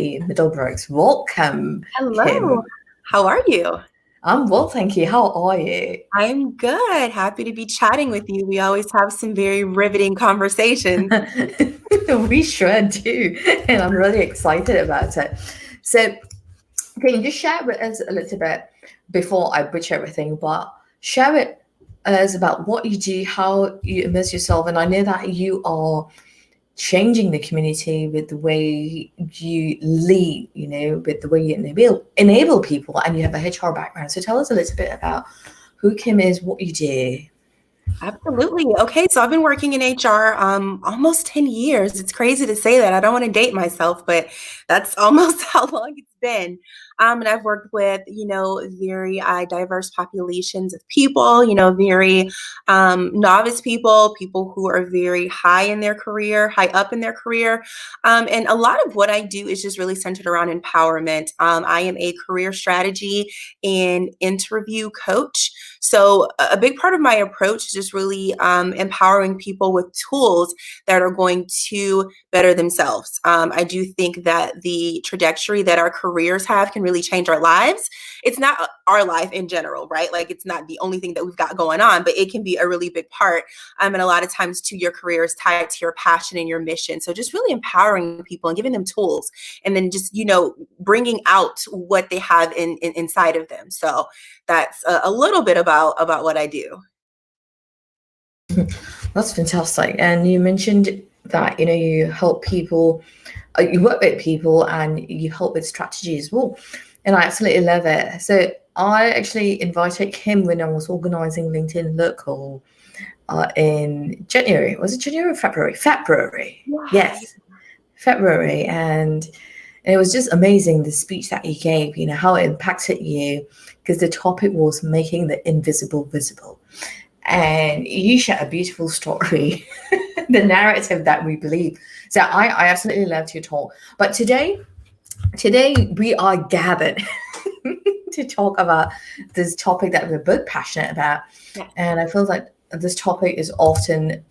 Kimberly Middlebrooks. Welcome, Hello. Kim. How are you? I'm well, thank you. How are you? I'm good. Happy to be chatting with you. We always have some very riveting conversations. We sure do, and I'm really excited about it. So, can you just share with us a little bit before I butcher everything? But share with us about what you do, how you immerse yourself, and I know that you are changing the community with the way you lead, with the way you enable people, and you have a HR background. So tell us a little bit about who Kim is, what you do. Absolutely. Okay, so I've been working in HR almost 10 years. It's crazy to say that. I don't want to date myself, but that's almost how long it's been. And I've worked with, very diverse populations of people, very novice people, people who are very high in their career, high up in their career. And a lot of what I do is just really centered around empowerment. I am a career strategy and interview coach. So a big part of my approach is just really empowering people with tools that are going to better themselves. I do think that the trajectory that our careers have can really change our lives. It's not our life in general, right? Like it's not the only thing that we've got going on, but it can be a really big part. And a lot of times too, your career is tied to your passion and your mission. So just really empowering people and giving them tools and then just, bringing out what they have inside of them. So that's a little bit about what I do. That's fantastic. And you mentioned that you help people, you work with people, and you help with strategy as well. And I absolutely love it. So I actually invited Kim when I was organizing LinkedIn Local in January. Was it January or February? February. Yeah. Yes, February. And it was just amazing, the speech that you gave, how it impacted you, because the topic was making the invisible visible. And you share a beautiful story, the narrative that we believe. So I absolutely loved your talk. But today we are gathered to talk about this topic that we're both passionate about. Yeah. And I feel like this topic is often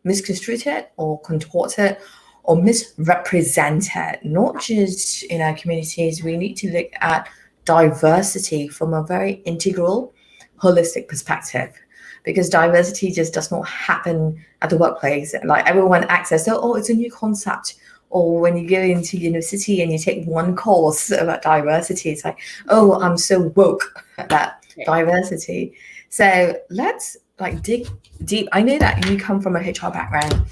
misconstrued or contorted or misrepresented, not just in our communities. We need to look at diversity from a very integral, holistic perspective, because diversity just does not happen at the workplace. Like everyone acts as though, oh, it's a new concept. Or when you go into university and you take one course about diversity, it's like, oh, I'm so woke about diversity. So let's dig deep. I know that you come from a HR background,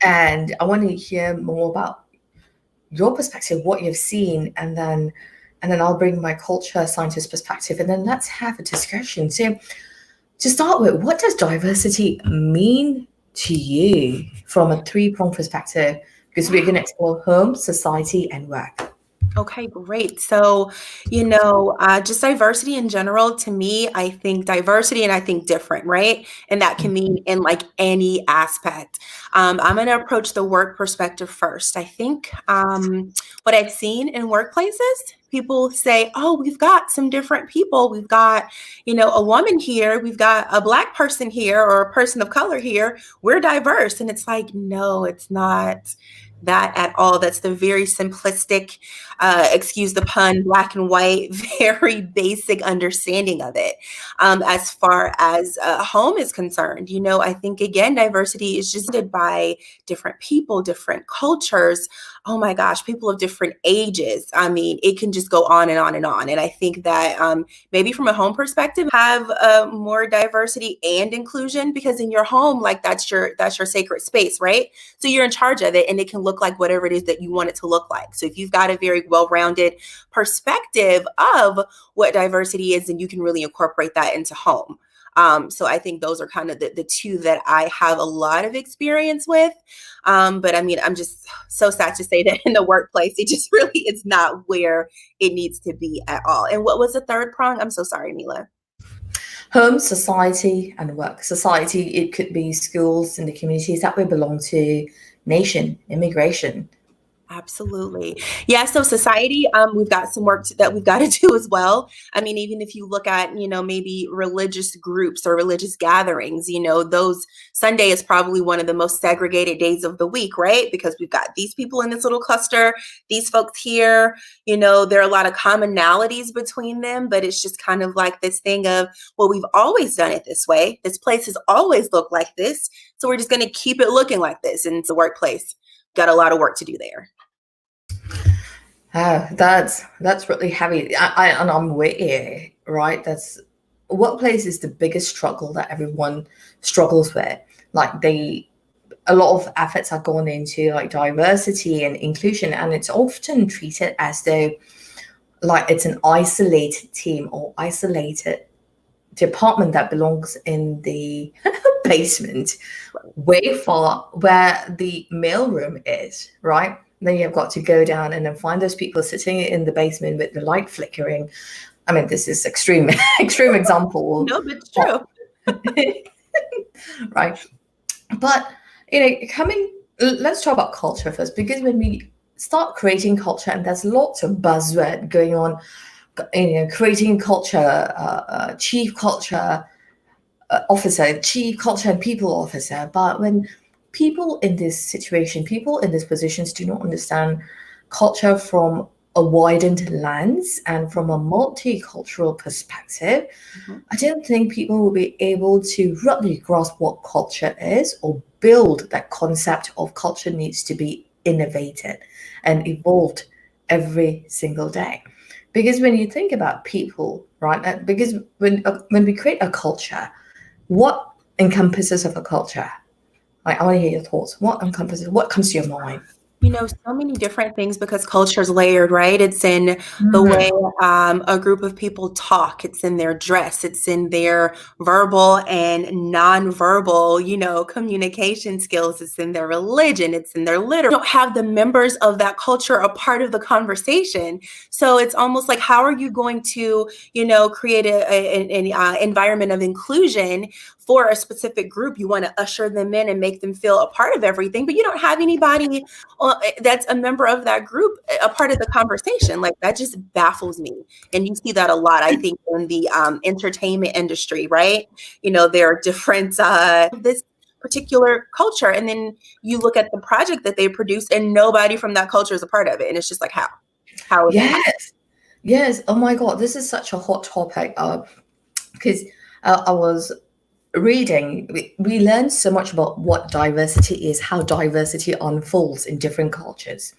and I want to hear more about your perspective, what you've seen, and then I'll bring my culture scientist perspective, and then let's have a discussion. So to start with, what does diversity mean to you from a three-pronged perspective? Because we're going to explore home, society, and work. Okay, great. So, just diversity in general, to me, I think diversity and I think different, right? And that can mean in like any aspect. I'm going to approach the work perspective first. I think what I've seen in workplaces, people say, oh, we've got some different people. We've got, a woman here. We've got a Black person here or a person of color here. We're diverse. And it's like, no, it's not that at all. That's the very simplistic, excuse the pun, black and white, very basic understanding of it. As far as home is concerned, I think again, diversity is just by different people, different cultures. Oh my gosh, people of different ages. I mean, it can just go on and on and on. And I think that maybe from a home perspective, have more diversity and inclusion, because in your home, like that's your sacred space, right? So you're in charge of it, and it can look like whatever it is that you want it to look like. So if you've got a very well-rounded perspective of what diversity is, then you can really incorporate that into home. So I think those are kind of the two that I have a lot of experience with. But I mean, I'm just so sad to say that in the workplace, it just really is not where it needs to be at all. And what was the third prong? I'm so sorry, Mila. Home, society, and work. Society, it could be schools and the communities that we belong to, nation, immigration, Absolutely. Yeah. So society, we've got some work that we've got to do as well. I mean, even if you look at, maybe religious groups or religious gatherings, those Sunday is probably one of the most segregated days of the week, right? Because we've got these people in this little cluster, these folks here, there are a lot of commonalities between them, but it's just kind of like this thing of, well, we've always done it this way. This place has always looked like this. So we're just going to keep it looking like this. And it's the workplace. Got a lot of work to do there. Oh, that's really heavy. And I'm with you, right? Workplace is the biggest struggle that everyone struggles with. Like a lot of efforts are gone into like diversity and inclusion, and it's often treated as though like it's an isolated team or isolated department that belongs in the basement, way far where the mailroom is, right? Then you've got to go down and then find those people sitting in the basement with the light flickering. I mean, this is extreme example. No, but it's true. Right. But, let's talk about culture first, because when we start creating culture, and there's lots of buzzword going on, creating culture, chief culture officer, chief culture and people officer. But when people in this situation, people in these positions do not understand culture from a widened lens and from a multicultural perspective, I don't think people will be able to really grasp what culture is or build that concept of culture needs to be innovated and evolved every single day. Because when you think about people, right? Because when we create a culture, what encompasses of a culture? I want to hear your thoughts. What comes to your mind? So many different things because culture is layered, right? It's in the way a group of people talk. It's in their dress. It's in their verbal and nonverbal, communication skills. It's in their religion. It's in their literature. You don't have the members of that culture a part of the conversation. So it's almost like, how are you going to, create an environment of inclusion for a specific group? You want to usher them in and make them feel a part of everything, but you don't have anybody that's a member of that group, a part of the conversation. Like, that just baffles me. And you see that a lot, I think, in the entertainment industry, right? There are different, this particular culture. And then you look at the project that they produce and nobody from that culture is a part of it. And it's just like, how? How is Yes. Yes. Oh my God. This is such a hot topic. Because I was reading, we learn so much about what diversity is, how diversity unfolds in different cultures.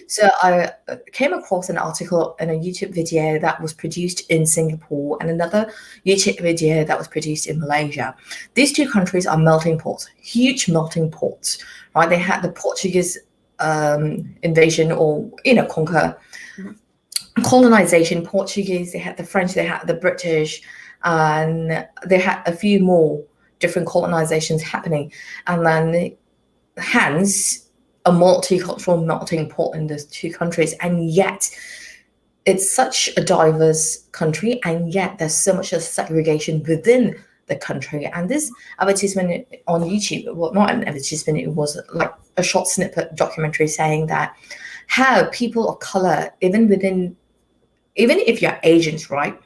So I came across an article and a YouTube video that was produced in Singapore and another YouTube video that was produced in Malaysia. These two countries are melting pots, huge melting pots, right? They had the Portuguese invasion or, colonization, Portuguese, they had the French, they had the British, and they had a few more different colonizations happening. And then hence a multicultural melting pot in those two countries. And yet it's such a diverse country, and yet there's so much of segregation within the country. And this advertisement on YouTube, well, not an advertisement, it was like a short snippet documentary saying that how people of color, even if you're Asians, right?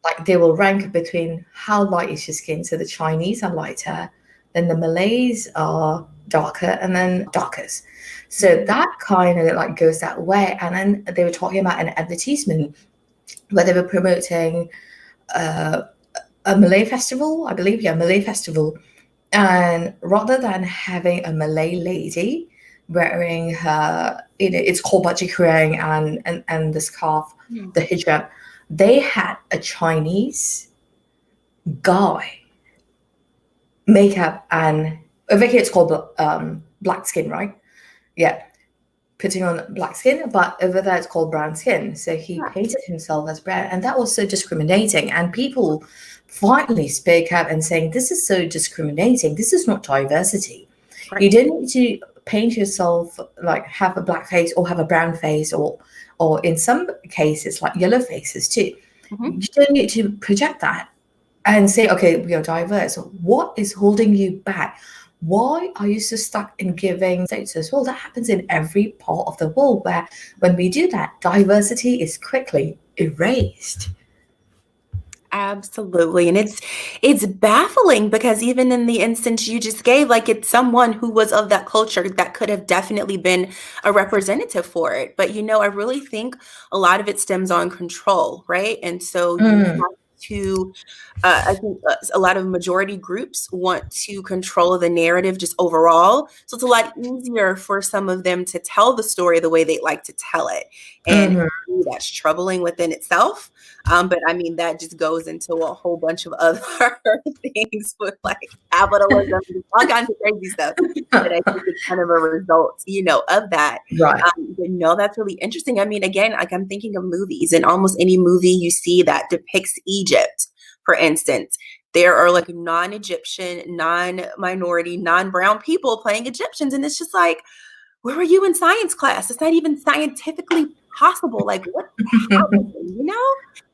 Like they will rank between how light is your skin. So the Chinese are lighter, then the Malays are darker, and then darkest. So that kind of like goes that way. And then they were talking about an advertisement where they were promoting a Malay festival, I believe, Malay festival. And rather than having a Malay lady wearing her, it's called baju kurung and the scarf, the hijab, they had a Chinese guy makeup, and over here it's called black skin, right? Yeah, putting on black skin, but over there it's called brown skin. So he painted himself as brown, and that was so discriminating. And people finally spoke up and saying, this is so discriminating. This is not diversity. Right. You don't need to paint yourself like have a black face or have a brown face, or in some cases like yellow faces too. You don't need to project that and say, okay, we are diverse. What is holding you back? Why are you so stuck in giving status? Well, that happens in every part of the world where when we do that, diversity is quickly erased. Absolutely. And it's baffling because even in the instance you just gave, like it's someone who was of that culture that could have definitely been a representative for it. But I really think a lot of it stems on control, right? And so you Mm, have to I think a lot of majority groups want to control the narrative just overall. So it's a lot easier for some of them to tell the story the way they like to tell it. And mhm. that's troubling within itself. But I mean, that just goes into a whole bunch of other things with like capitalism, all kinds of crazy stuff. But I think it's kind of a result, of that. Right. But no, that's really interesting. I mean, again, like I'm thinking of movies, and almost any movie you see that depicts Egypt, for instance, there are like non-Egyptian, non-minority, non-brown people playing Egyptians. And it's just like, where were you in science class? It's not even scientifically possible. Like, what's happening?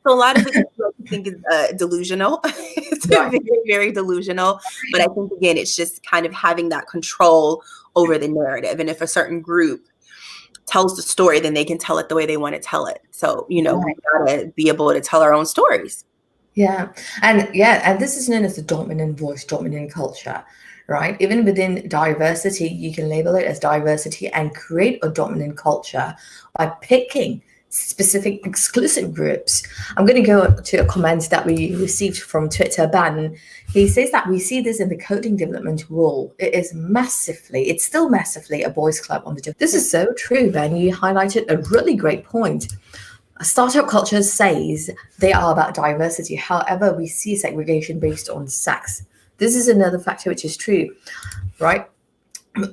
So a lot of it I think is delusional. It's Right. very, very delusional. But I think, again, it's just kind of having that control over the narrative. And if a certain group tells the story, then they can tell it the way they want to tell it. So, we Right. gotta be able to tell our own stories. And this is known as the dominant voice, dominant culture, right? Even within diversity, you can label it as diversity and create a dominant culture by picking specific exclusive groups. I'm going to go to a comment that we received from Twitter, Ben. He says that we see this in the coding development world. It's still massively a boys' club on the job. This is so true, Ben. You highlighted a really great point. Startup culture says they are about diversity. However, we see segregation based on sex. This is another factor which is true, right?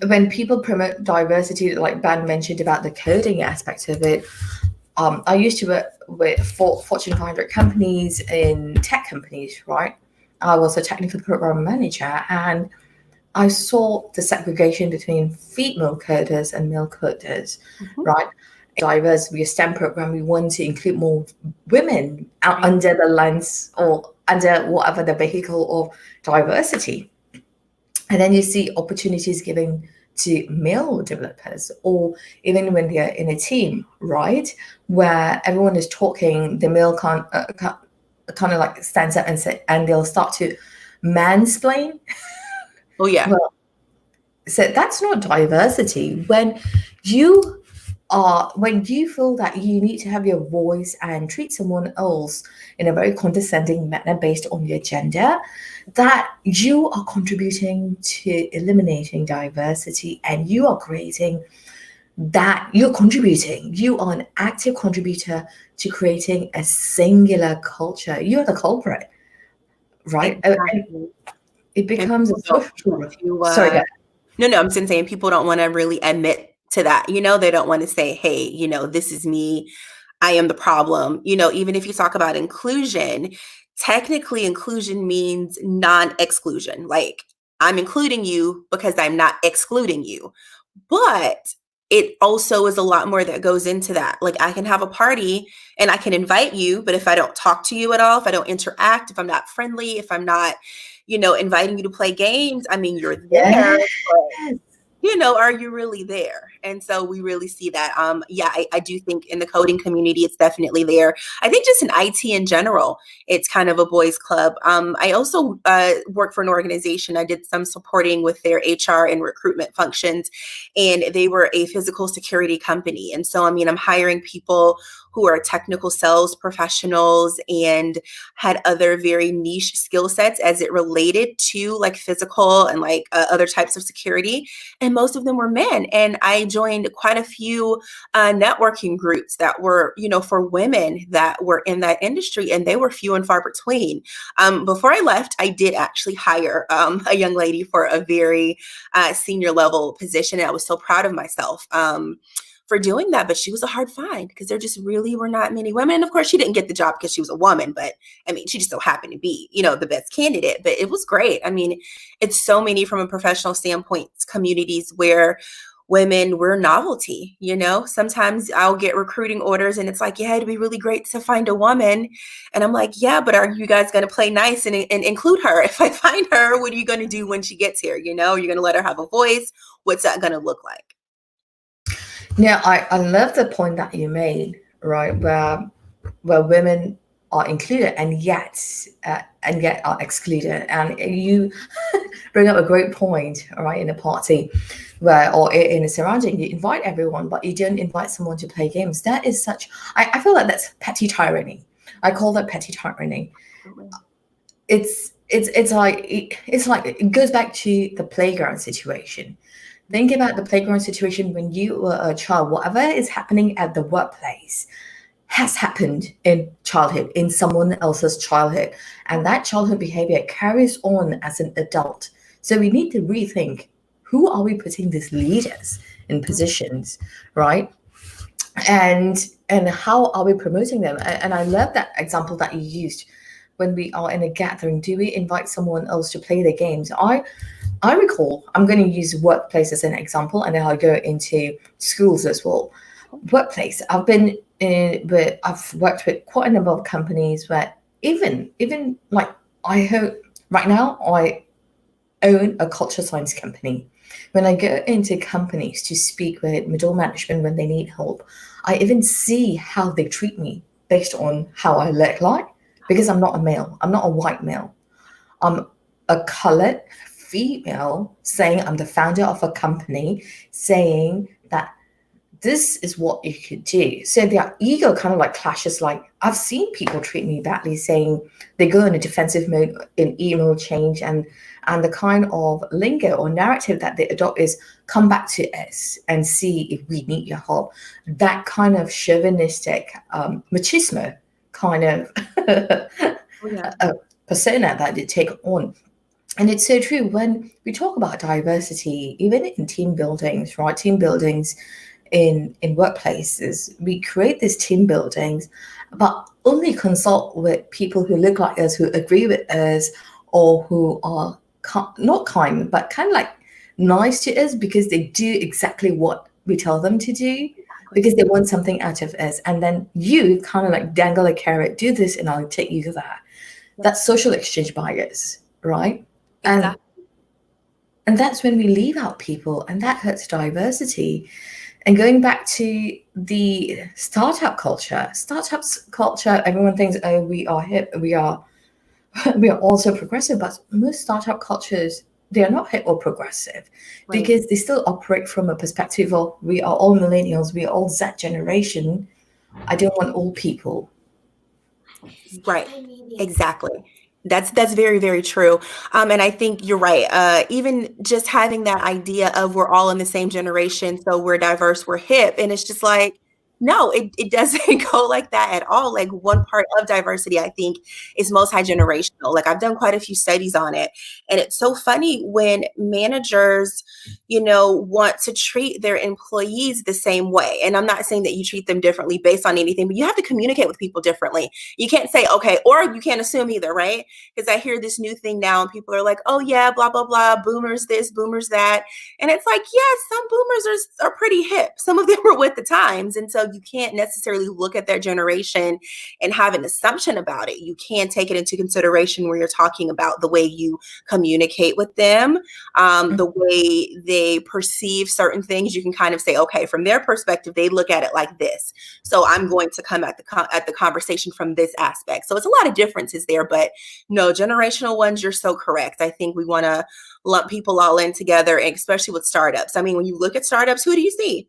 When people promote diversity, like Ben mentioned about the coding aspect of it, I used to work with Fortune 500 companies in tech companies, right? I was a technical program manager, and I saw the segregation between female coders and male coders, Mhm. right? Diverse, we STEM program, we want to include more women out Right. under the lens or under whatever the vehicle of diversity. And then you see opportunities given to male developers, or even when they're in a team, right? Where everyone is talking, the male can't kind of like stands up and say, and they'll start to mansplain. Oh, yeah. Well, so that's not diversity. When you feel that you need to have your voice and treat someone else in a very condescending manner based on your gender, that you are contributing to eliminating diversity, and you are creating that you're contributing. You are an active contributor to creating a singular culture. You're the culprit, right? And Exactly. it And becomes a people don't social. want to, Sorry, guys. no, I'm just saying people don't want to really admit to that. They don't want to say, hey, this is me. I am the problem. Even if you talk about inclusion, technically inclusion means non-exclusion. Like I'm including you because I'm not excluding you. But it also is a lot more that goes into that. Like I can have a party and I can invite you, but if I don't talk to you at all, if I don't interact, if I'm not friendly, if I'm not, inviting you to play games, I mean, you're there, Yes. are you really there? And so we really see that. Yeah, I do think in the coding community, it's definitely there. I think just in IT in general, it's kind of a boys club. I also work for an organization. I did some supporting with their HR and recruitment functions, and they were a physical security company. And so, I mean, I'm hiring people who are technical sales professionals and had other very niche skill sets as it related to like physical and like other types of security. And most of them were men. And I joined quite a few networking groups that were, for women that were in that industry, and they were few and far between. Before I left, I did actually hire a young lady for a very senior level position. And I was so proud of myself. For doing that, but she was a hard find because there just really were not many women. And of course, she didn't get the job because she was a woman, but I mean, she just so happened to be, the best candidate. But it was great. I mean, it's so many from a professional standpoint communities where women, we're novelty, you know? Sometimes I'll get recruiting orders and it's like, yeah, it'd be really great to find a woman. And I'm like, yeah, but are you guys going to play nice and include her? If I find her, what are you going to do when she gets here? You know, you're going to let her have a voice. What's that going to look like? Yeah, I love the point that you made, right? Where women are included and yet are excluded. And you bring up a great point, right? In a party where or in a surrounding, you invite everyone, but you don't invite someone to play games. That is such. I feel like that's petty tyranny. I call that petty tyranny. It's like it goes back to the playground situation. Think about the playground situation when you were a child. Whatever is happening at the workplace has happened in childhood, in someone else's childhood. And that childhood behavior carries on as an adult. So we need to rethink, who are we putting these leaders in positions, right? And how are we promoting them? And I love that example that you used. When we are in a gathering, do we invite someone else to play the games? I recall, I'm going to use workplace as an example, and then I'll go into schools as well. Workplace, I've worked with quite a number of companies where even like I hope right now I own a culture science company. When I go into companies to speak with middle management when they need help, I even see how they treat me based on how I look like, because I'm not a male, I'm not a white male. I'm a colored female saying I'm the founder of a company, saying that this is what you could do. So their ego kind of like clashes. Like, I've seen people treat me badly, saying they go in a defensive mode in email change, and the kind of lingo or narrative that they adopt is, come back to us and see if we need your help. That kind of chauvinistic machismo kind of persona that they take on. And it's so true when we talk about diversity, even in team buildings, right? Team buildings in workplaces, we create these team buildings, but only consult with people who look like us, who agree with us, or who are not kind, but kind of like nice to us because they do exactly what we tell them to do, because they want something out of us. And then you kind of like dangle a carrot, do this and I'll take you to that. That's social exchange bias, right? Exactly. And that's when we leave out people, and that hurts diversity. And going back to the startup culture, everyone thinks, oh, we are hip, we are also progressive, but most startup cultures, they are not hip or progressive, because they still operate from a perspective of, we are all millennials, we are all Z generation. I don't want old people. Right. Exactly. That's very, very true. And I think you're right. Even just having that idea of we're all in the same generation, so we're diverse, we're hip, and it's just like, no, it doesn't go like that at all. Like, one part of diversity, I think, is multi-generational. Like, I've done quite a few studies on it. And it's so funny when managers, want to treat their employees the same way. And I'm not saying that you treat them differently based on anything, but you have to communicate with people differently. You can't say, okay, or you can't assume either, right? Because I hear this new thing now and people are like, oh yeah, blah, blah, blah, boomers this, boomers that. And it's like, yes, some boomers are pretty hip. Some of them are with the times. And so you can't necessarily look at their generation and have an assumption about it. You can take it into consideration when you're talking about the way you communicate with them, the way they perceive certain things. You can kind of say, okay, from their perspective, they look at it like this. So I'm going to come at the conversation from this aspect. So it's a lot of differences there, but no, generational ones, you're so correct. I think we want to lump people all in together, and especially with startups. I mean, when you look at startups, who do you see?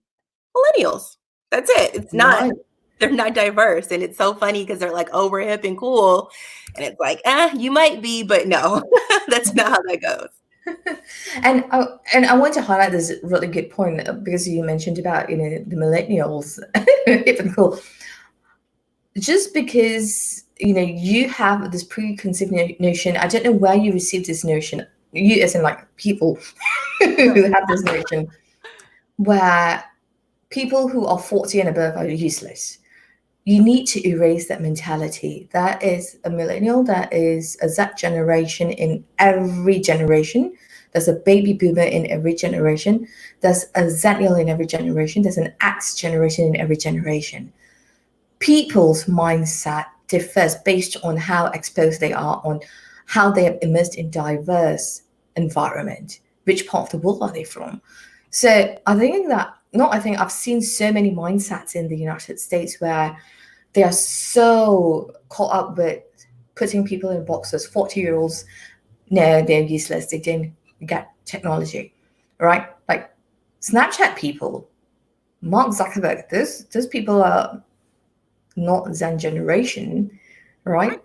Millennials. That's it. It's not, Right. they're not diverse. And it's so funny because they're like, oh, we're hip and cool. And it's like, you might be, but no, that's not how that goes. And I want to highlight this really good point, because you mentioned about the millennials, hip and cool. Just because you have this preconceived notion, I don't know where you received this notion. You, as in like people who have this notion, where people who are 40 and above are useless. You need to erase that mentality. That is a millennial, that is a Z generation in every generation. There's a baby boomer in every generation. There's a Zennial in every generation. There's an X generation in every generation. People's mindset differs based on how exposed they are, on how they have immersed in diverse environment. Which part of the world are they from? So I've seen so many mindsets in the United States where they are so caught up with putting people in boxes. 40-year-olds, no, they're useless. They didn't get technology, right? Like Snapchat people, Mark Zuckerberg, those people are not Zen generation, right?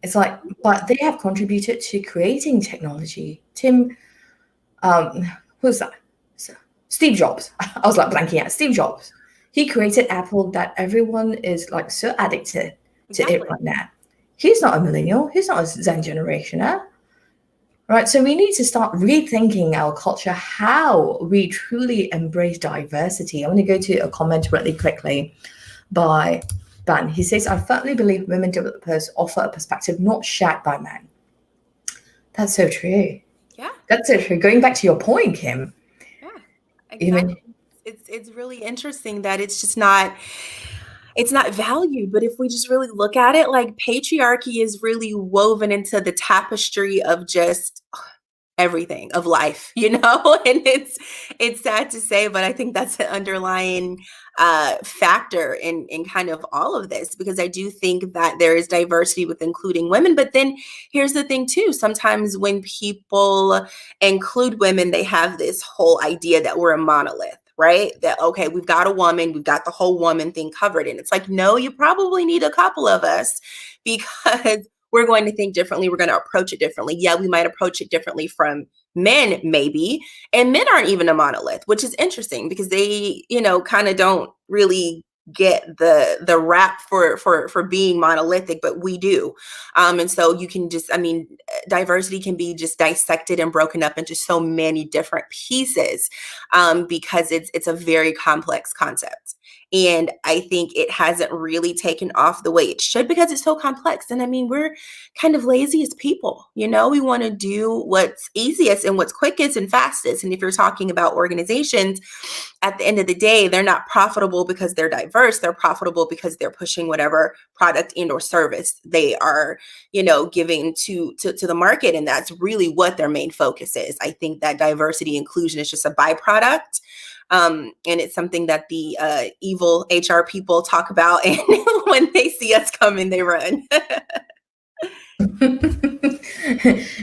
It's like, but they have contributed to creating technology. Who's that? Steve Jobs. I was like blanking out. Steve Jobs. He created Apple that everyone is like so addicted to it right now. He's not a millennial. He's not a Zen generationer. Right. So we need to start rethinking our culture, how we truly embrace diversity. I want to go to a comment really quickly by Ban. He says, I firmly believe women developers offer a perspective not shared by men. That's so true. Yeah. That's so true. Going back to your point, Kim. Yeah, exactly. It's really interesting that it's not valued, but if we just really look at it, like patriarchy is really woven into the tapestry of just everything of life, and it's sad to say, but I think that's an underlying factor in kind of all of this, because I do think that there is diversity with including women. But then here's the thing too, sometimes when people include women, they have this whole idea that we're a monolith, right? That, okay, we've got a woman, we've got the whole woman thing covered. And it's like, no, you probably need a couple of us, because we're going to think differently. We're going to approach it differently. Yeah, we might approach it differently from men, maybe. And men aren't even a monolith, which is interesting because they, kind of don't really get the rap for being monolithic, but we do. And so you can just, diversity can be just dissected and broken up into so many different pieces, because it's a very complex concept. And I think it hasn't really taken off the way it should because it's so complex. And we're kind of lazy as people, we want to do what's easiest and what's quickest and fastest. And if you're talking about organizations, at the end of the day, they're not profitable because they're diverse. They're profitable because they're pushing whatever product and or service they are, giving to the market. And that's really what their main focus is. I think that diversity inclusion is just a byproduct. And it's something that the evil HR people talk about, and when they see us coming, they run.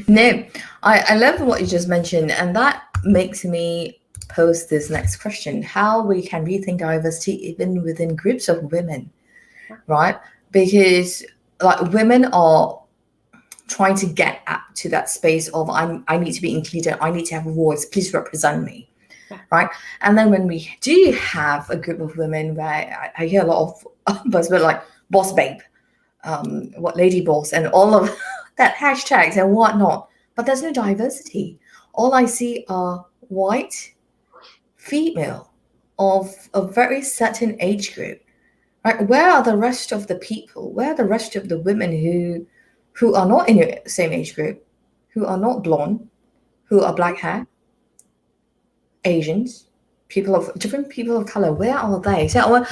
No, I love what you just mentioned, and that makes me pose this next question: how we can rethink diversity even within groups of women, right? Because like women are trying to get up to that space of I need to be included, I need to have a voice, please represent me. Right. And then when we do have a group of women where I hear a lot of buzzwords like boss babe, what lady boss, and all of that hashtags and whatnot, but there's no diversity. All I see are white female of a very certain age group. Right? Where are the rest of the people? Where are the rest of the women who are not in your same age group, who are not blonde, who are black hair? Asians, different people of color, where are they? So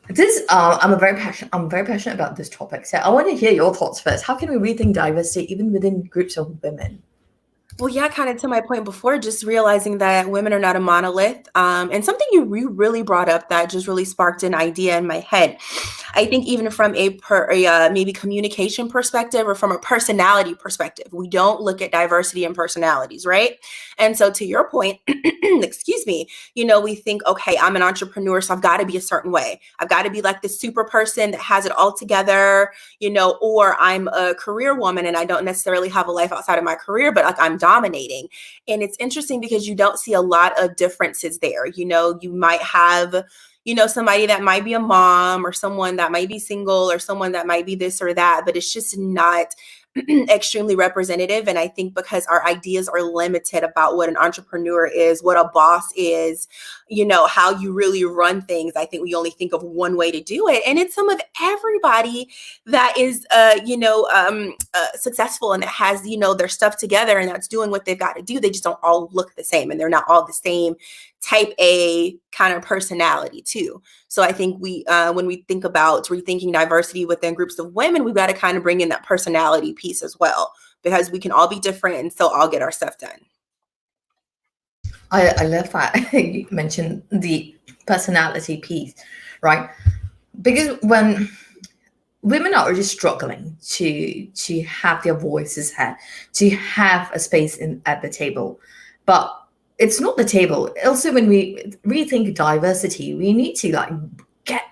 I'm very passionate about this topic. So I want to hear your thoughts first. How can we rethink diversity even within groups of women? Well, yeah, kind of to my point before, just realizing that women are not a monolith. And something you really brought up that just really sparked an idea in my head. I think even from a maybe communication perspective or from a personality perspective, we don't look at diversity in personalities, right? And so to your point, excuse me, we think, okay, I'm an entrepreneur, so I've got to be a certain way. I've got to be like the super person that has it all together, or I'm a career woman and I don't necessarily have a life outside of my career, but like I'm dominating. And it's interesting because you don't see a lot of differences there. You might have somebody that might be a mom or someone that might be single or someone that might be this or that, but it's just not extremely representative. And I think because our ideas are limited about what an entrepreneur is, what a boss is, how you really run things, I think we only think of one way to do it. And it's some of everybody that is, successful and that has, their stuff together and that's doing what they've got to do. They just don't all look the same and they're not all the same type A kind of personality too. So I think when we think about rethinking diversity within groups of women, we've got to kind of bring in that personality piece as well, because we can all be different and still all get our stuff done. I love that you mentioned the personality piece, right? Because when women are already struggling to have their voices heard, to have a space at the table, but it's not the table. Also, when we rethink diversity, we need to get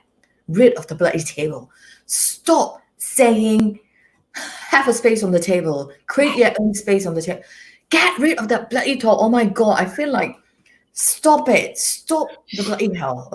rid of the bloody table. Stop saying have a space on the table, create your own space on the table. Get rid of that bloody talk. Oh my God, I feel like stop it. Stop the bloody hell.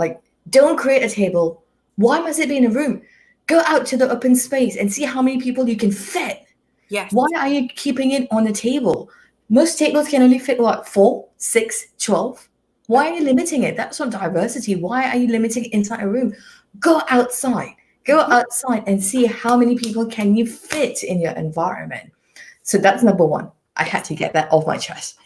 Don't create a table. Why must it be in a room? Go out to the open space and see how many people you can fit. Yes. Why are you keeping it on the table? Most tables can only fit 4, 6, 12. Why are you limiting it? That's not diversity. Why are you limiting it inside a room? Go outside. Go outside and see how many people can you fit in your environment. So that's number one. I had to get that off my chest.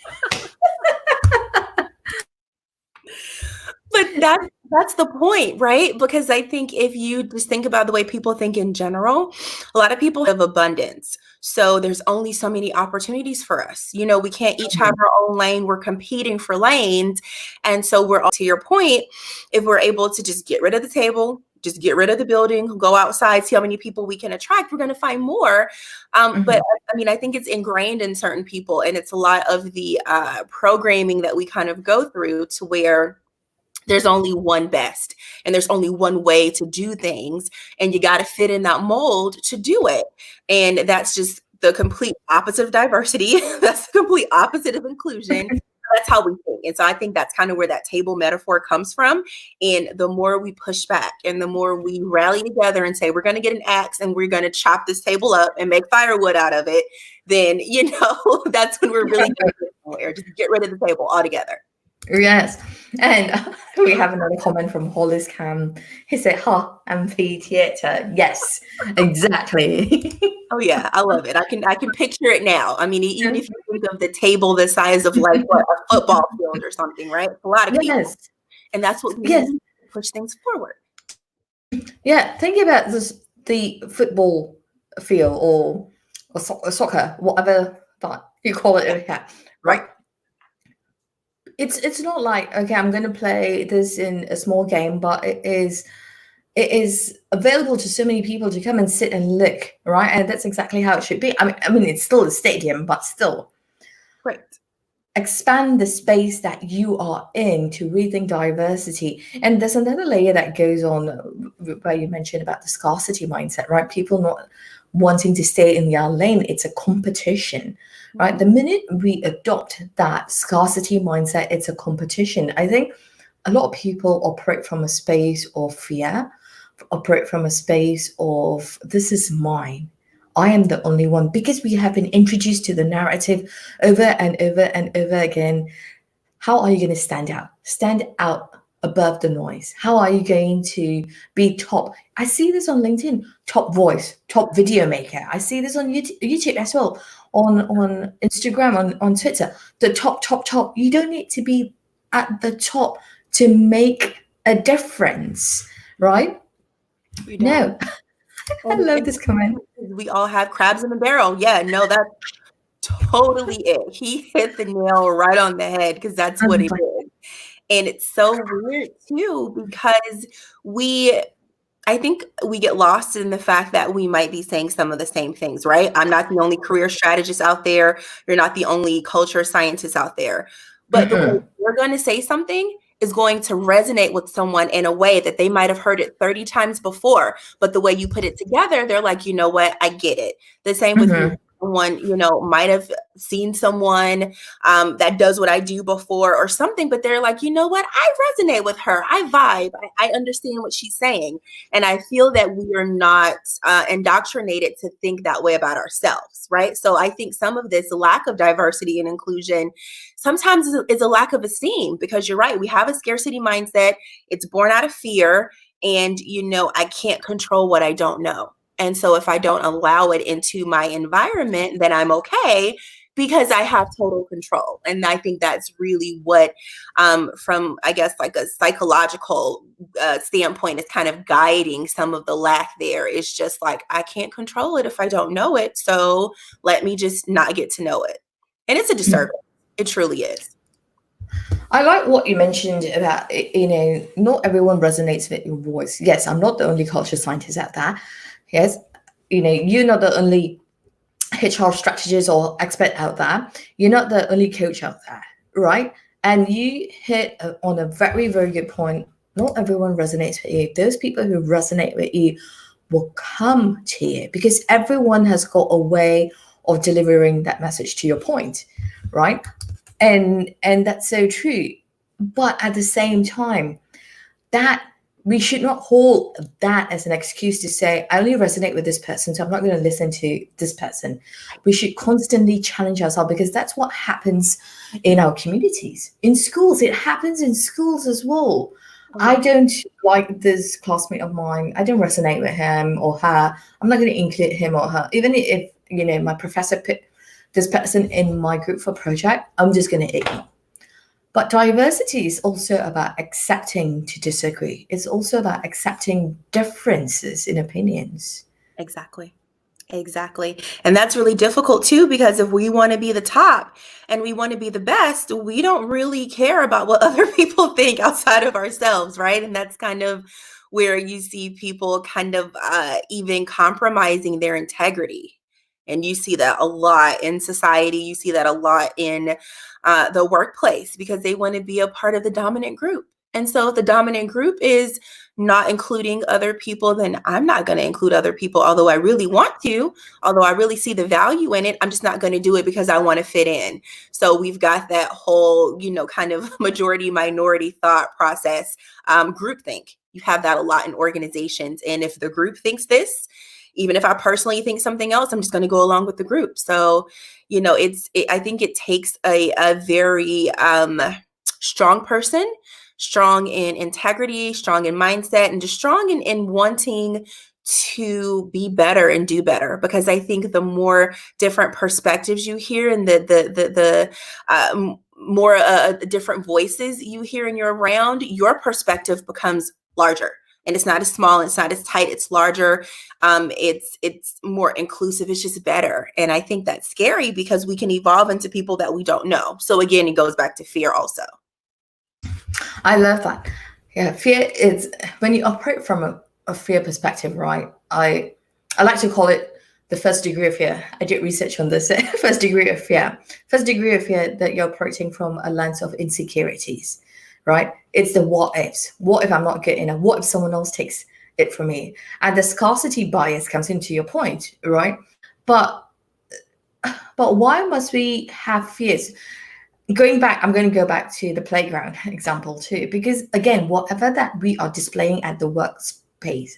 But that's the point, right? Because I think if you just think about the way people think in general, a lot of people have abundance. So there's only so many opportunities for us. We can't each have our own lane. We're competing for lanes. And so to your point, if we're able to just get rid of the table, just get rid of the building, go outside, see how many people we can attract, we're going to find more. But I think it's ingrained in certain people. And it's a lot of the programming that we kind of go through to where there's only one best and there's only one way to do things. And you got to fit in that mold to do it. And that's just the complete opposite of diversity. That's the complete opposite of inclusion. That's how we think. And so I think that's kind of where that table metaphor comes from. And the more we push back and the more we rally together and say, we're going to get an axe and we're going to chop this table up and make firewood out of it, then, that's when we're really going to get somewhere. Just get rid of the table altogether. Yes. And we have another comment from Hollis Cam. He said, amphitheater. Yes, exactly. Oh yeah, I love it. I can picture it now. Even if you think of the table the size of a football field or something, right? It's a lot of people. Yes. And that's what we need to push things forward. Yeah, think about the football field or soccer, whatever that you call it, right? It's not like, okay, I'm going to play this in a small game, but it is available to so many people to come and sit and look, right? And that's exactly how it should be. I mean, it's still a stadium, but still. Right. Expand the space that you are in to rethink diversity. And there's another layer that goes on where you mentioned about the scarcity mindset, right? People not wanting to stay in their lane. It's a competition, right? The minute we adopt that scarcity mindset, it's a competition. I think a lot of people operate from a space of fear, operate from a space of this is mine. I am the only one, because we have been introduced to the narrative over and over and over again. How are you going to stand out? Stand out above the noise. How are you going to be top? I see this on LinkedIn, top voice, top video maker. I see this on YouTube as well, on Instagram, on Twitter, the top. You don't need to be at the top to make a difference, right? No. I love this comment. We all have crabs in the barrel. Yeah, no, that's totally it. He hit the nail right on the head, because that's what it is. And it's so weird too, because I think we get lost in the fact that we might be saying some of the same things, right? I'm not the only career strategist out there. You're not the only culture scientist out there. But the way you're going to say something is going to resonate with someone in a way that they might have heard it 30 times before. But the way you put it together, they're like, you know what? I get it. The same with me. Someone, might have seen someone that does what I do before or something, but they're like, you know what? I resonate with her. I vibe. I understand what she's saying. And I feel that we are not indoctrinated to think that way about ourselves, right? So I think some of this lack of diversity and inclusion sometimes is a lack of esteem, because you're right. We have a scarcity mindset. It's born out of fear. And, I can't control what I don't know. And so if I don't allow it into my environment, then I'm okay, because I have total control. And I think that's really what, from, I guess, like a psychological standpoint, is kind of guiding some of the lack there. Is just like, I can't control it if I don't know it. So let me just not get to know it. And it's a disservice. It truly is. I like what you mentioned about, not everyone resonates with your voice. Yes, I'm not the only culture scientist at that. Yes, you're not the only HR strategist or expert out there. You're not the only coach out there, right? And you hit on a very, very good point. Not everyone resonates with you. Those people who resonate with you will come to you, because everyone has got a way of delivering that message, to your point, right? And that's so true. But at the same time, that we should not hold that as an excuse to say, I only resonate with this person, so I'm not going to listen to this person. We should constantly challenge ourselves, because that's what happens in our communities. In schools, it happens in schools as well. I don't like this classmate of mine. I don't resonate with him or her. I'm not going to include him or her. Even if, my professor put this person in my group for project, I'm just going to ignore. But diversity is also about accepting to disagree. It's also about accepting differences in opinions. Exactly. And that's really difficult too, because if we want to be the top and we want to be the best, we don't really care about what other people think outside of ourselves, right? And that's kind of where you see people kind of even compromising their integrity. And you see that a lot in society. You see that a lot in the workplace, because they want to be a part of the dominant group. And so if the dominant group is not including other people, then I'm not going to include other people. Although I really want to, although I really see the value in it, I'm just not going to do it because I want to fit in. So we've got that whole, kind of majority minority thought process, groupthink. You have that a lot in organizations. And if the group thinks this, even if I personally think something else, I'm just going to go along with the group. So, I think it takes a very strong person, strong in integrity, strong in mindset, and just strong in wanting to be better and do better. Because I think the more different perspectives you hear, and the more different voices you hear and you're around, your perspective becomes larger. And it's not as small, it's not as tight, it's larger. It's more inclusive, it's just better. And I think that's scary, because we can evolve into people that we don't know. So again, it goes back to fear also. I love that. Yeah, fear is, when you operate from a fear perspective, right? I like to call it the first degree of fear. I did research on this. First degree of fear. First degree of fear, that you're operating from a lens of insecurities, right? It's the what ifs. What if I'm not good enough? What if someone else takes it from me? And the scarcity bias comes into your point, right? But why must we have fears? I'm going to go back to the playground example too, because again, whatever that we are displaying at the workspace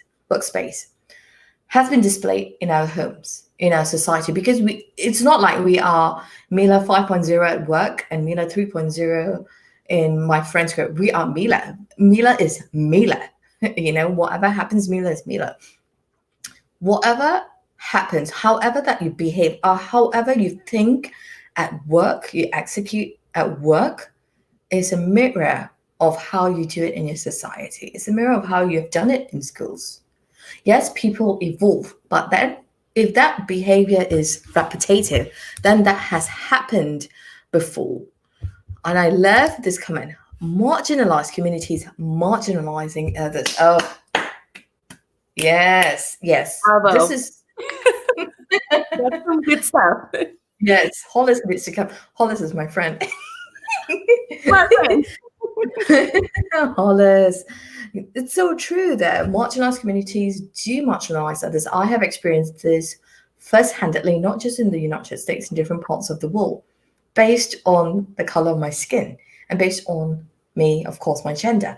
has been displayed in our homes, in our society, because it's not like we are Mila 5.0 at work and Mila 3.0 in my friends group. We are Mila. Mila is Mila. Whatever happens, Mila is Mila. Whatever happens, however that you behave, or however you think at work, you execute at work, is a mirror of how you do it in your society. It's a mirror of how you've done it in schools. Yes, people evolve, but then if that behavior is repetitive, then that has happened before. And I love this comment: marginalized communities marginalizing others. Oh, yes. Bravo. This is That's some good stuff. Yes, Hollis needs to come. Hollis is my friend. My friend. Hollis. It's so true that marginalized communities do marginalize others. I have experienced this first-handedly, not just in the United States, in different parts of the world, based on the color of my skin and based on me, of course, my gender.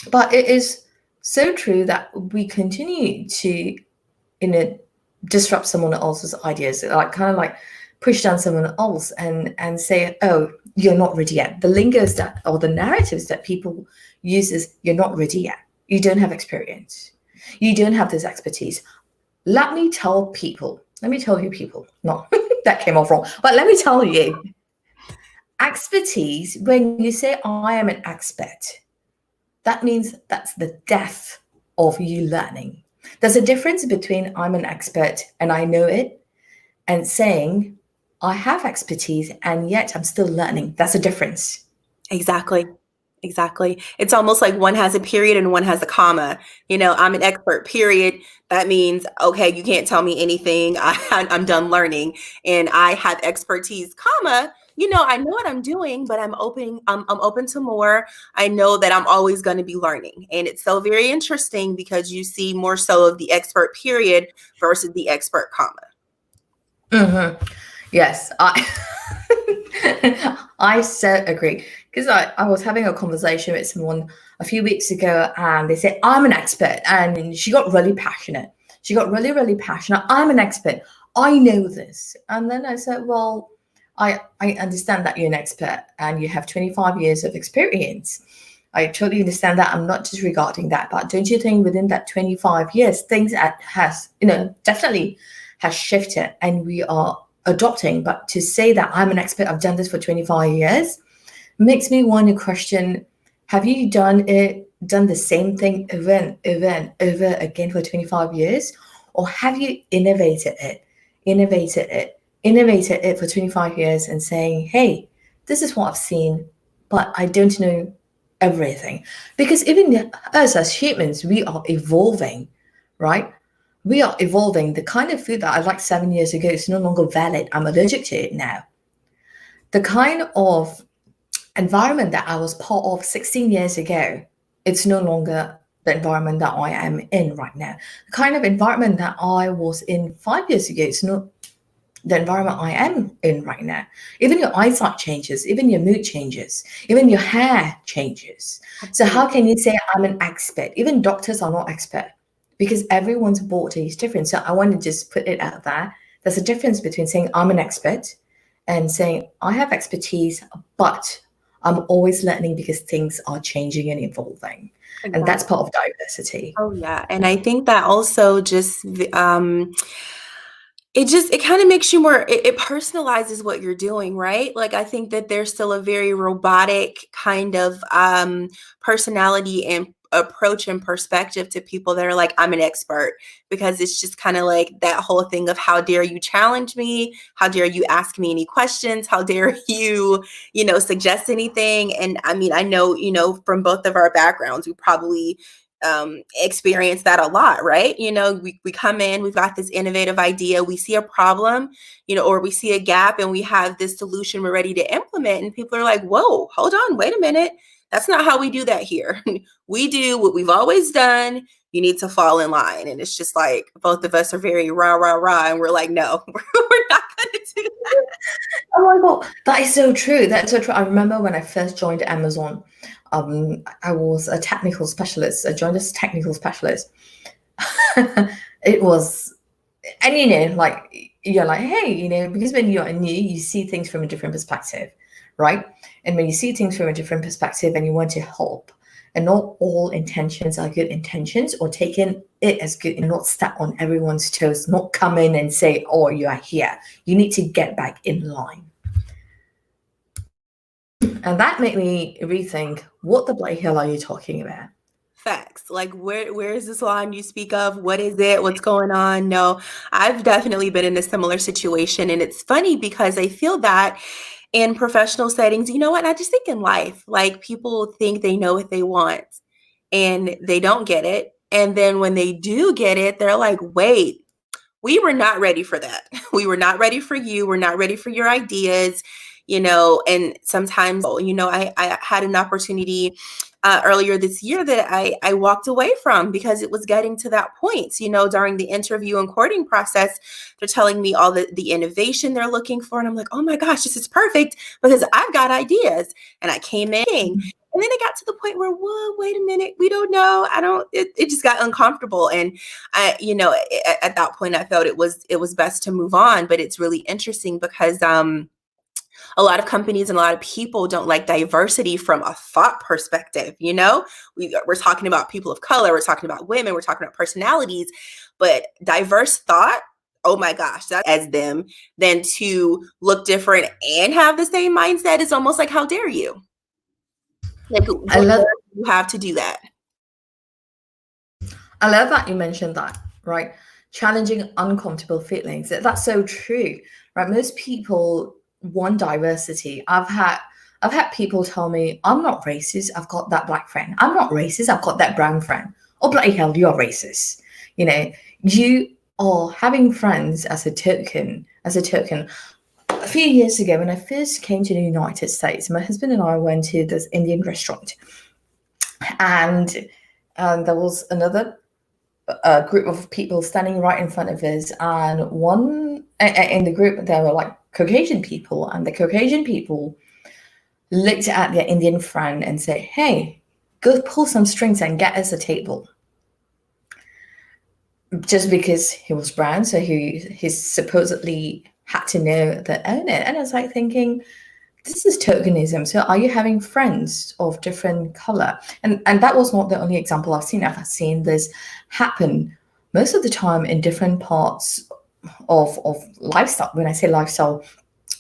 But it is so true that we continue to, disrupt someone else's ideas, like kind of like push down someone else and say, oh, you're not ready yet. The lingers that, or the narratives that people use is, you're not ready yet. You don't have experience. You don't have this expertise. Let me tell you people, no, that came off wrong, but let me tell you, expertise, when you say I am an expert, that means that's the death of you learning. There's a difference between I'm an expert and I know it, and saying I have expertise and yet I'm still learning. That's a difference. Exactly. It's almost like one has a period and one has a comma. I'm an expert, period. That means, okay, you can't tell me anything. I'm done learning. And I have expertise, comma. I know what I'm doing, but I'm open to more. I know that I'm always going to be learning. And it's so very interesting because you see more so of the expert period versus the expert comma. Mm-hmm. Yes, I so agree. Because I was having a conversation with someone a few weeks ago, and they said, I'm an expert. And she got really passionate. She got really, really passionate. I'm an expert. I know this. And then I said, well, I understand that you're an expert and you have 25 years of experience. I totally understand that. I'm not disregarding that. But don't you think within that 25 years, things definitely has shifted and we are adopting? But to say that I'm an expert, I've done this for 25 years, makes me want to question, have you done the same thing over and over again for 25 years? Or have you innovated it for 25 years and saying, hey, this is what I've seen, but I don't know everything? Because even us as humans, we are evolving, right? We are evolving. The kind of food that I liked 7 years ago is no longer valid. I'm allergic to it now. The kind of environment that I was part of 16 years ago, it's no longer the environment that I am in right now. The kind of environment that I was in 5 years ago, it's not the environment I am in right now. Even your eyesight changes, even your mood changes, even your hair changes. So how can you say I'm an expert? Even doctors are not expert because everyone's body is different. So I want to just put it out there. There's a difference between saying I'm an expert and saying I have expertise, but I'm always learning because things are changing and evolving. Exactly. And that's part of diversity. Oh, yeah. And I think that also just it kind of makes you more, it personalizes what you're doing, right? Like, I think that there's still a very robotic kind of personality and approach and perspective to people that are like, I'm an expert, because it's just kind of like that whole thing of how dare you challenge me? How dare you ask me any questions? How dare you, suggest anything? And I mean, I know, from both of our backgrounds, we probably experience that a lot, right? We come in, we've got this innovative idea, we see a problem, or we see a gap and we have this solution we're ready to implement. And people are like, whoa, hold on, wait a minute. That's not how we do that here. We do what we've always done. You need to fall in line. And it's just like, both of us are very rah, rah, rah. And we're like, no, we're not going to do that. Oh my God, that is so true. That's so true. I remember when I first joined Amazon, I was a technical specialist. I joined as a technical specialist. It was, and like, you're like, hey, because when you're new, you see things from a different perspective, right? And when you see things from a different perspective and you want to help, and not all intentions are good intentions, or taking it as good and not step on everyone's toes, not come in and say, oh, you are here. You need to get back in line. And that made me rethink, what the bloody hell are you talking about? Facts. Like, where is this line you speak of? What is it? What's going on? No, I've definitely been in a similar situation. And it's funny because I feel that in professional settings, you know what? I just think in life, like, people think they know what they want and they don't get it. And then when they do get it, they're like, wait, we were not ready for that. We were not ready for you. We're not ready for your ideas, and sometimes, I had an opportunity earlier this year that I walked away from because it was getting to that point. During the interview and courting process, they're telling me all the innovation they're looking for. And I'm like, oh my gosh, this is perfect because I've got ideas. And I came in. And then it got to the point where, whoa, wait a minute, we don't know. It just got uncomfortable. And at that point I felt it was best to move on. But it's really interesting because a lot of companies and a lot of people don't like diversity from a thought perspective. We're talking about people of color, we're talking about women, we're talking about personalities, but diverse thought, oh my gosh, that as them, then to look different and have the same mindset is almost like, how dare you? Like, I love you have to do that. I love that you mentioned that, right? Challenging uncomfortable feelings. That's so true, right? Most people want diversity. I've had people tell me, I'm not racist, I've got that black friend. I'm not racist, I've got that brown friend. Oh, bloody hell, you're racist. You are having friends as a token. A few years ago, when I first came to the United States, my husband and I went to this Indian restaurant. And there was another group of people standing right in front of us. And one in the group, there were like Caucasian people. And the Caucasian people looked at their Indian friend and said, hey, go pull some strings and get us a table. Just because he was brown, so he supposedly had to know the owner. And I was like thinking, this is tokenism. So are you having friends of different color? And that was not the only example I've seen. I've seen this happen most of the time in different parts of lifestyle. When I say lifestyle,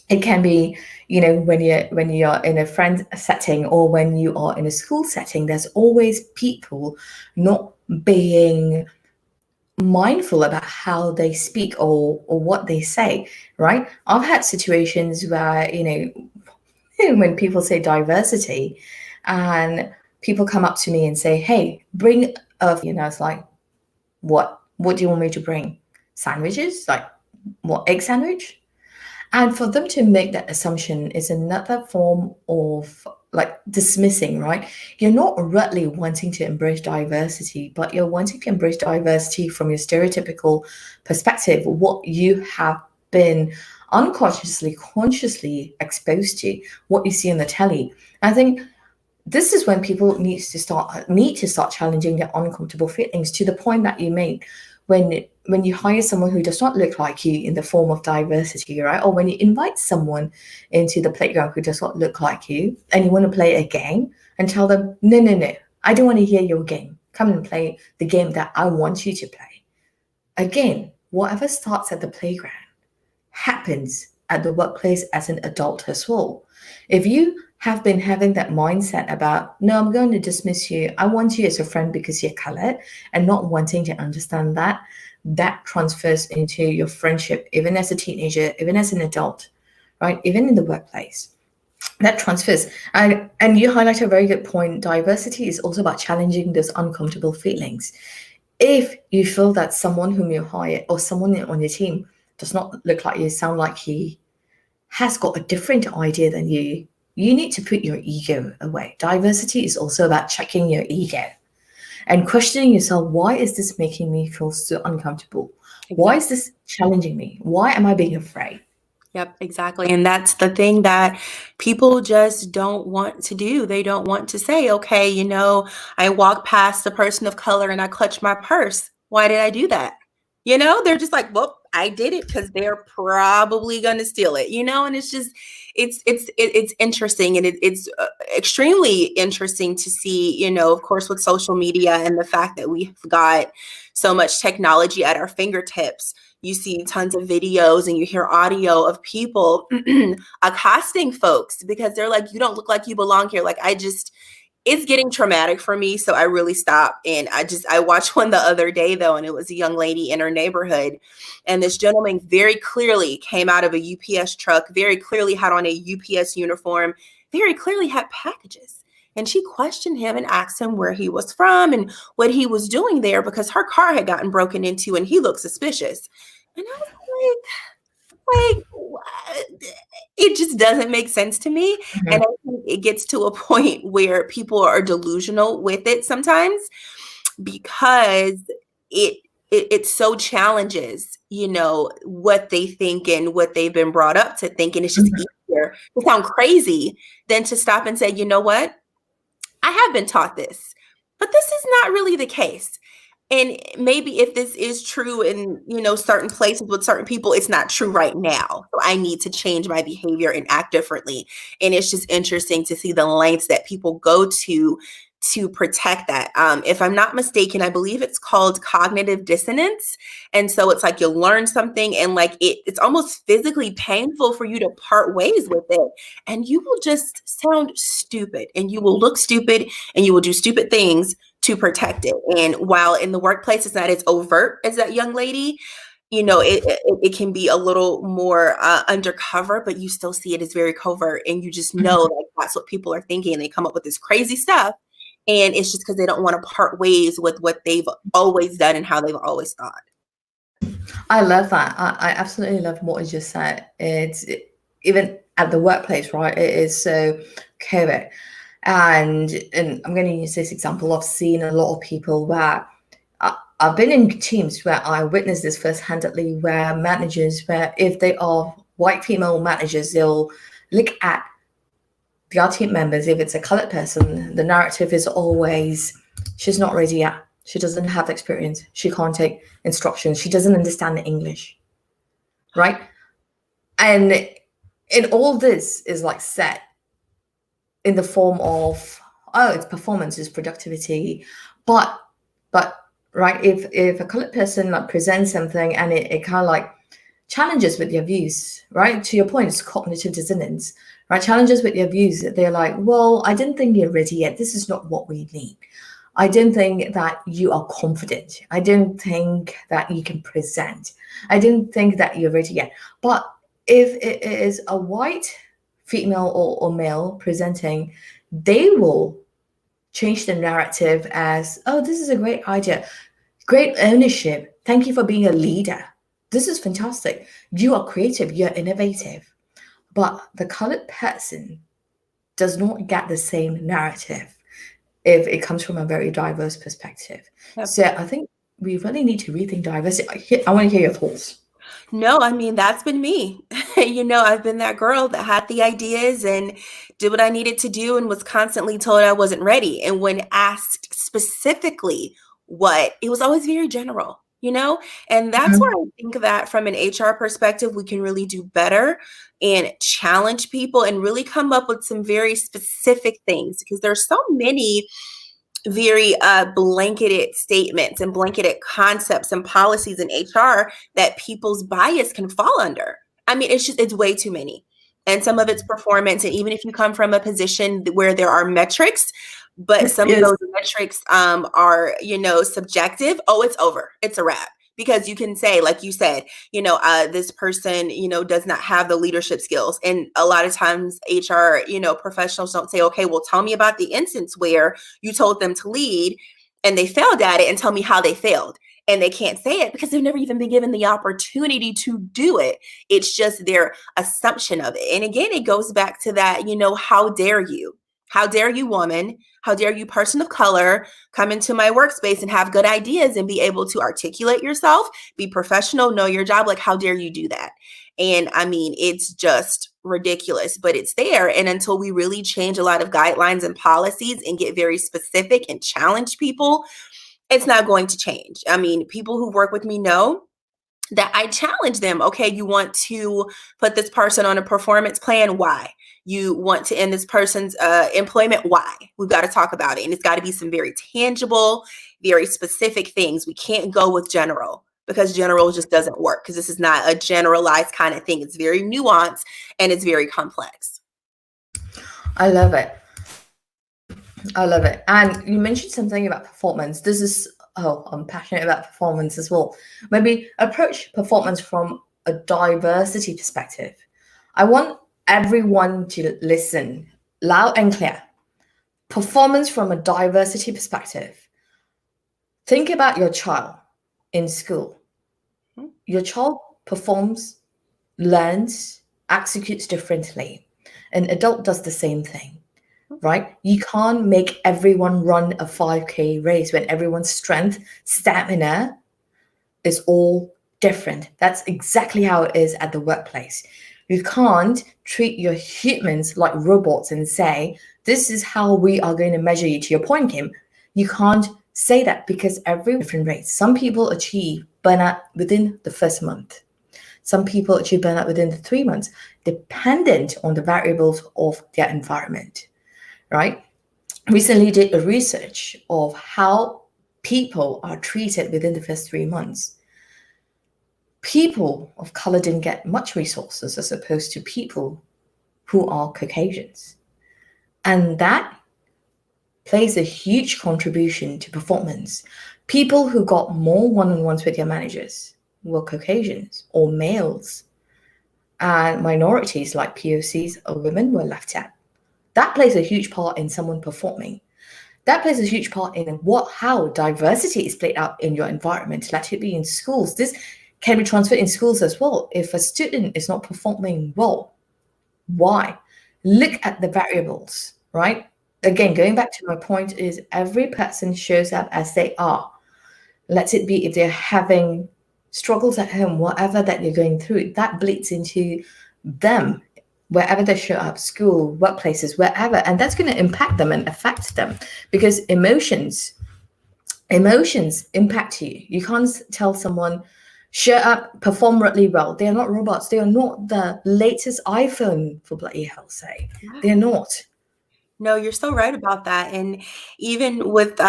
it can be, when you're in a friend setting or when you are in a school setting, there's always people not being mindful about how they speak or what they say, right? I've had situations where, when people say diversity and people come up to me and say, hey, bring it's like, what do you want me to bring? Sandwiches? Like, what, egg sandwich? And for them to make that assumption is another form of like dismissing, right? You're not really wanting to embrace diversity, but you're wanting to embrace diversity from your stereotypical perspective, what you have been unconsciously, consciously exposed to, what you see on the telly. I think this is when people need to start challenging their uncomfortable feelings to the point that you made. When you hire someone who does not look like you in the form of diversity, right? Or when you invite someone into the playground who does not look like you and you want to play a game and tell them, no, I don't want to hear your game. Come and play the game that I want you to play. Again, whatever starts at the playground happens at the workplace as an adult as well. If you have been having that mindset about, no, I'm going to dismiss you, I want you as a friend because you're colored, and not wanting to understand that transfers into your friendship, even as a teenager, even as an adult, right? Even in the workplace, that transfers. And you highlight a very good point. Diversity is also about challenging those uncomfortable feelings. If you feel that someone whom you hire or someone on your team does not look like you, sound like he has got a different idea than you need to put your ego away. Diversity is also about checking your ego and questioning yourself, why is this making me feel so uncomfortable? Exactly. Why is this challenging me? Why am I being afraid? Yep, exactly. And that's the thing that people just don't want to do. They don't want to say, okay, I walk past the person of color and I clutch my purse. Why did I do that? They're just like, well, I did it because they're probably going to steal it, and it's just, it's interesting. And it's extremely interesting to see, of course, with social media and the fact that we've got so much technology at our fingertips. You see tons of videos and you hear audio of people accosting folks because they're like, you don't look like you belong here. Like, it's getting traumatic for me. So I really stopped. And I watched one the other day though, and it was a young lady in her neighborhood. And this gentleman very clearly came out of a UPS truck, very clearly had on a UPS uniform, very clearly had packages. And she questioned him and asked him where he was from and what he was doing there because her car had gotten broken into and he looked suspicious. And I was like, Like, it just doesn't make sense to me. Mhm. And I think it gets to a point where people are delusional with it sometimes because it it so challenges, what they think and what they've been brought up to think. And it's just Mhm. easier to sound crazy than to stop and say, you know what? I have been taught this, but this is not really the case. And maybe if this is true in, certain places with certain people, it's not true right now. So I need to change my behavior and act differently. And it's just interesting to see the lengths that people go to protect that. If I'm not mistaken, I believe it's called cognitive dissonance. And so it's like you learn something and like it's almost physically painful for you to part ways with it. And you will just sound stupid and you will look stupid and you will do stupid things to protect it. And while in the workplace it's not as overt as that young lady, it can be a little more undercover, but you still see it as very covert. And you just know like that's what people are thinking. And they come up with this crazy stuff. And it's just because they don't want to part ways with what they've always done and how they've always thought. I love that. I absolutely love what you just said. Even at the workplace, right? It is so covert. And I'm going to use this example. I've seen a lot of people where I've been in teams where I witnessed this first-handedly, where managers, where if they are white female managers, they'll look at the other team members. If it's a colored person, the narrative is always, she's not ready yet. She doesn't have experience. She can't take instructions. She doesn't understand the English, right? And all this is like set in the form of, oh, it's performance, it's productivity, but right, if a colored person like presents something and it kind of like challenges with their views, right? To your point, it's cognitive dissonance, right? Challenges with their views. They're like, well, I didn't think you're ready yet. This is not what we need. I didn't think that you are confident. I didn't think that you can present. I didn't think that you're ready yet. But if it is a white female or male presenting, they will change the narrative as, oh, this is a great idea, great ownership. Thank you for being a leader. This is fantastic. You are creative, you're innovative. But the colored person does not get the same narrative if it comes from a very diverse perspective. Yep. So I think we really need to rethink diversity. I want to hear your thoughts. No, I mean, that's been me. I've been that girl that had the ideas and did what I needed to do and was constantly told I wasn't ready. And when asked specifically what, it was always very general, And that's where I think that from an HR perspective, we can really do better and challenge people and really come up with some very specific things because there's so many very blanketed statements and blanketed concepts and policies in HR that people's bias can fall under. I mean, it's way too many. And some of it's performance. And even if you come from a position where there are metrics, but some of Yes. those metrics are, subjective, oh, it's over. It's a wrap. Because you can say, like you said, this person, does not have the leadership skills. And a lot of times HR, professionals don't say, okay, well, tell me about the instance where you told them to lead and they failed at it and tell me how they failed. And they can't say it because they've never even been given the opportunity to do it. It's just their assumption of it. And again, it goes back to that, how dare you? How dare you, woman? How dare you, person of color, come into my workspace and have good ideas and be able to articulate yourself, be professional, know your job? Like, how dare you do that? And I mean, it's just ridiculous, but it's there. And until we really change a lot of guidelines and policies and get very specific and challenge people, it's not going to change. I mean, people who work with me know that I challenge them. Okay, you want to put this person on a performance plan? Why? You want to end this person's employment? Why? We've got to talk about it. And it's got to be some very tangible, very specific things. We can't go with general because general just doesn't work because this is not a generalized kind of thing. It's very nuanced and it's very complex. I love it. I love it. And you mentioned something about performance. I'm passionate about performance as well. Maybe approach performance from a diversity perspective. I want everyone to listen loud and clear. Performance from a diversity perspective. Think about your child in school. Your child performs learns, executes differently. An adult does the same thing, right? You can't make everyone run a 5K race when everyone's strength, stamina is all different. That's exactly how it is at the workplace. You can't treat your humans like robots and say, this is how we are going to measure you. To your point, Kim, you can't say that because every different rates. Some people achieve burnout within the first month. Some people achieve burnout within the 3 months, dependent on the variables of their environment, right? Recently did a research of how people are treated within the first 3 months. People of color didn't get much resources as opposed to people who are Caucasians. And that plays a huge contribution to performance. People who got more one-on-ones with their managers were Caucasians or males, and minorities like POCs or women were left out. That plays a huge part in someone performing. That plays a huge part in how diversity is played out in your environment. Let it be in schools. This can be transferred in schools as well. If a student is not performing well, why? Look at the variables, right? Again, going back to my point is every person shows up as they are. Let it be if they're having struggles at home, whatever that you're going through, that bleeds into them, wherever they show up, school, workplaces, wherever. And that's going to impact them and affect them because emotions impact you. You can't tell someone, show up, perform really well. They are not robots. They are not the latest iPhone, for bloody hell's sake. They're not. No, you're so right about that. And even with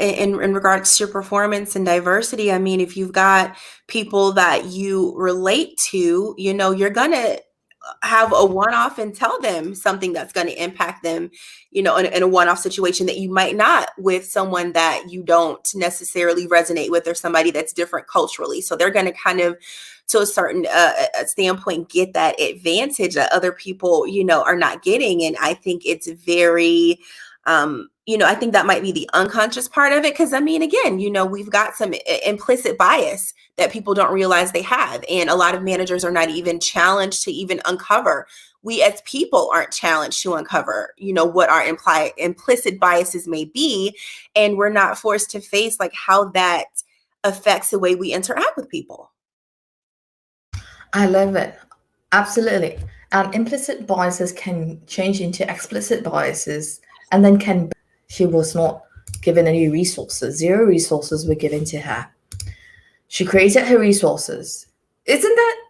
in regards to performance and diversity, I mean, if you've got people that you relate to, you're gonna have a one-off and tell them something that's going to impact them, in a one-off situation that you might not with someone that you don't necessarily resonate with or somebody that's different culturally. So they're going to kind of, to a certain standpoint, get that advantage that other people, are not getting. And I think it's very, I think that might be the unconscious part of it. Because I mean, again, we've got some implicit bias that people don't realize they have. And a lot of managers are not even challenged to even uncover. We as people aren't challenged to uncover, what our implicit biases may be. And we're not forced to face like how that affects the way we interact with people. I love it. Absolutely. And implicit biases can change into explicit biases and then she was not given any resources. 0 resources were given to her. She created her resources. Isn't that?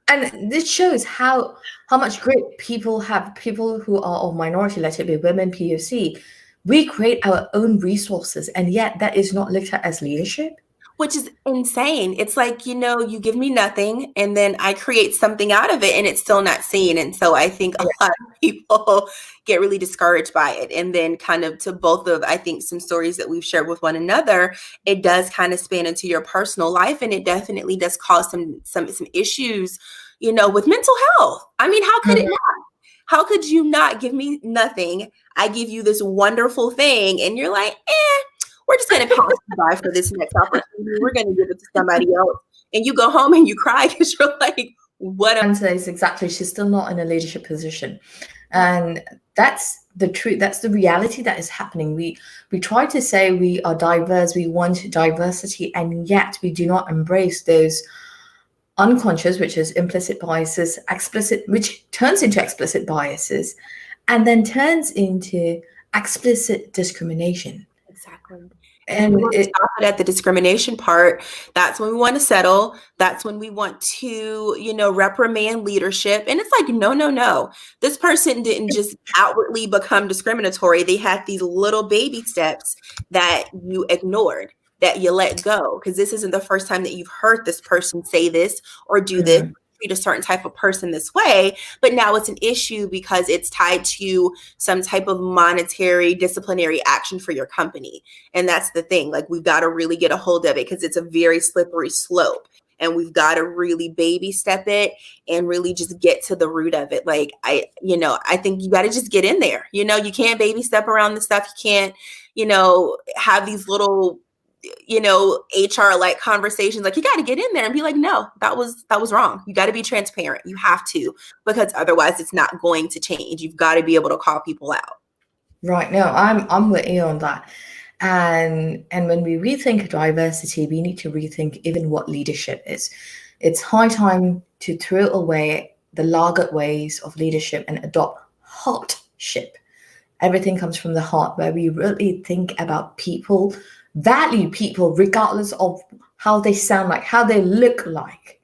And this shows how much great people have, people who are of minority, let it be women, POC. We create our own resources, and yet that is not looked at as leadership. Which is insane. It's like, you give me nothing and then I create something out of it and it's still not seen. And so I think a lot of people get really discouraged by it. And then kind of to both of, I think, some stories that we've shared with one another, it does kind of span into your personal life. And it definitely does cause some issues, with mental health. I mean, how could it not? How could you not give me nothing? I give you this wonderful thing and you're like, we're just going to pass by for this next opportunity. We're going to give it to somebody else. And you go home and you cry because you're like, what? And says exactly, she's still not in a leadership position. And that's the truth. That's the reality that is happening. We try to say we are diverse, we want diversity, and yet we do not embrace those unconscious, which is implicit biases, explicit, which turns into explicit biases, and then turns into explicit discrimination. Exactly. And we want to stop it at the discrimination part. That's when we want to settle. That's when we want to, reprimand leadership. And it's like, no. This person didn't just outwardly become discriminatory. They had these little baby steps that you ignored, that you let go. Because this isn't the first time that you've heard this person say this or do this. Treat a certain type of person this way, but now it's an issue because it's tied to some type of monetary disciplinary action for your company. And that's the thing, like we've got to really get a hold of it because it's a very slippery slope and we've got to really baby step it and really just get to the root of it. Like I think you got to just get in there. You can't baby step around the stuff. You can't, have these little HR like conversations. Like, you got to get in there and be like, no, that was wrong. You got to be transparent. You have to, because otherwise it's not going to change. You've got to be able to call people out. Right. No, I'm with you on that. And when we rethink diversity, we need to rethink even what leadership is. It's high time to throw away the laggard ways of leadership and adopt heartship. Everything comes from the heart, where we really think about people, value people regardless of how they sound like, how they look like,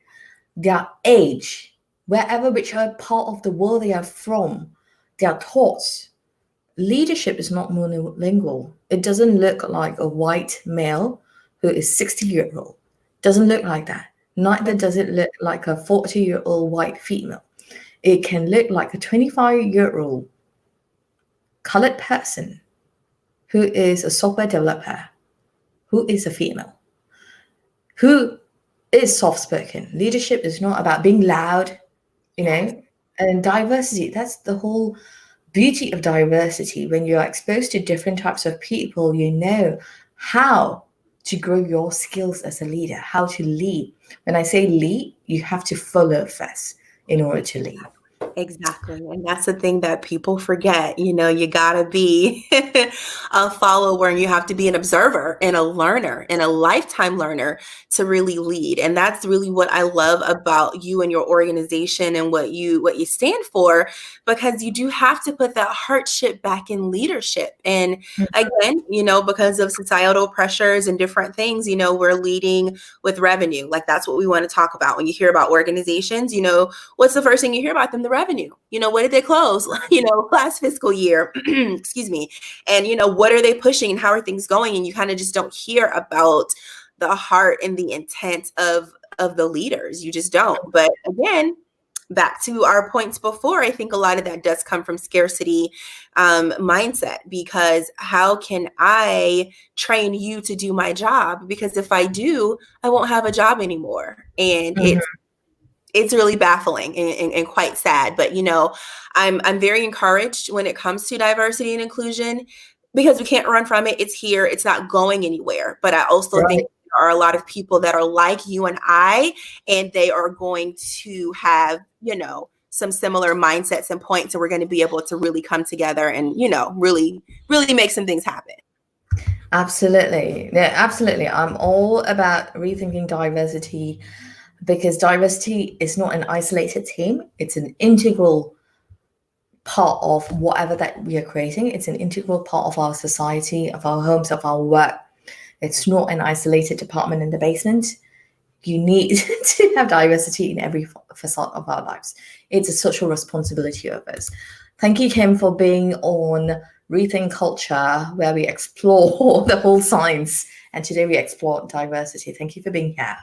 their age, whichever part of the world they are from, their thoughts. Leadership is not monolingual. It doesn't look like a white male who is 60-year-old. Doesn't look like that. Neither does it look like a 40-year-old white female. It can look like a 25-year-old colored person who is a software developer, who is a female, who is soft-spoken. Leadership is not about being loud, and diversity. That's the whole beauty of diversity. When you're exposed to different types of people, you know how to grow your skills as a leader, how to lead. When I say lead, you have to follow first in order to lead. Exactly. And that's the thing that people forget. You got to be a follower, and you have to be an observer and a learner and a lifetime learner to really lead. And that's really what I love about you and your organization and what you stand for, because you do have to put that hardship back in leadership. And again, because of societal pressures and different things, we're leading with revenue. Like, that's what we want to talk about. When you hear about organizations, what's the first thing you hear about them? The revenue. What did they close, last fiscal year? Excuse me. And, what are they pushing and how are things going? And you kind of just don't hear about the heart and the intent of the leaders. You just don't. But again, back to our points before, I think a lot of that does come from scarcity mindset, because how can I train you to do my job? Because if I do, I won't have a job anymore. And it's really baffling and quite sad. But, I'm very encouraged when it comes to diversity and inclusion, because we can't run from it. It's here. It's not going anywhere. But I also think there are a lot of people that are like you and I, and they are going to have, some similar mindsets and points. And we're going to be able to really come together and, really, really make some things happen. Absolutely. Yeah, absolutely. I'm all about rethinking diversity, because diversity is not an isolated team. It's an integral part of whatever that we are creating. It's an integral part of our society, of our homes, of our work. It's not an isolated department in the basement. You need to have diversity in every facet of our lives. It's a social responsibility of us. Thank you, Kim, for being on Rethink Culture, where we explore the whole science. And today we explore diversity. Thank you for being here.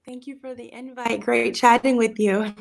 Thank you for the invite. Great chatting with you.